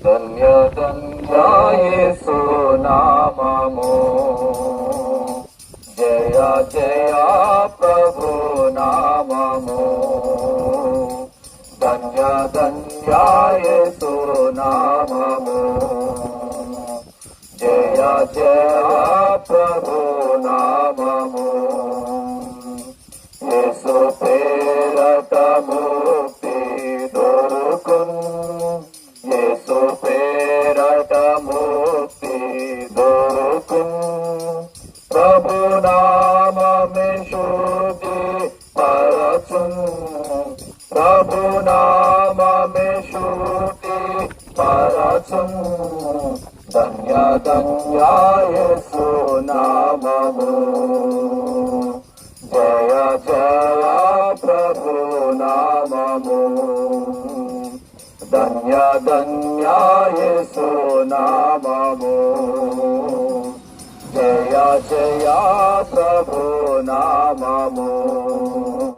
ధన్య ధన్య యేసు నామము, జయ జయ ప్రభు నామము, ధన్య ధన్య యేసు నామము, జయ జయ ప్రభు నామము. యేసు పేరట ముక్తి దొరుకును, యేసు పేరట ముక్తి దొరుకును, ప్రభు నామమే శుద్ధి పరచును, ప్రభు నామమే శుద్ధి పరచును, ధన్య ధన్య యేసు నామము, జయ జయ ప్రభు నామము, ధన్య ధన్య యేసు నామము, జయ జయ ప్రభు నామము.